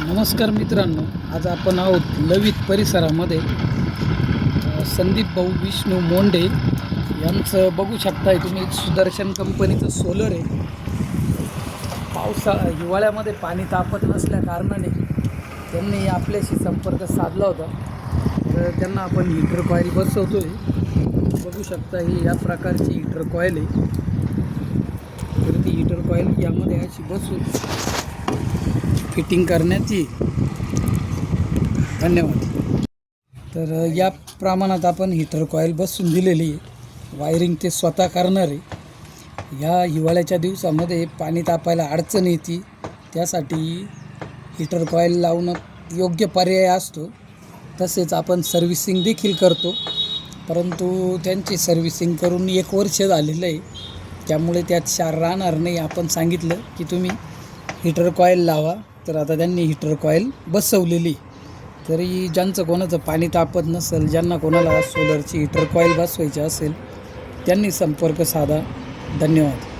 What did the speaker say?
नमस्कार मित्रांनो, आज आपण आहोत लवित परिसरामध्ये संदीप भाऊ विष्णू मोंडे यांचं बघू शकताय तुम्ही. सुदर्शन कंपनीचं सोलर आहे. हिवाळ्यामध्ये पाणी तापत नसल्या कारणाने त्यांनी आपल्याशी संपर्क साधला होता. तर त्यांना आपण हीटर कॉईल बसवतो आहे. बघू शकता ही या प्रकारची हीटर कॉईल आहे. तर ती हीटर कॉईल यामध्ये अशी बसून फिटिंग करण्याची. धन्यवाद. तर या प्रमाणात आपण हीटर कॉईल बसून दिलेली आहे. वायरिंग ते स्वतः करणार आहे. ह्या हिवाळ्याच्या दिवसामध्ये पाणी तापायला अडचण येते, त्यासाठी हीटर कॉईल लावणं योग्य पर्याय असतो. तसेच आपण सर्व्हिसिंग देखील करतो, परंतु त्यांची सर्व्हिसिंग करून 1 वर्ष झालेलं आहे, त्यामुळे त्यात क्षार राहणार नाही. आपण सांगितलं की तुम्ही हीटर कॉईल लावा, तर आता त्यांनी हीटर कॉईल बसवलेली. तरी ज्यांचं कोणाचं पाणी तापत नसेल, ज्यांना कोणाला सोलरची हीटर कॉईल बसवायची असेल, त्यांनी संपर्क साधा. धन्यवाद.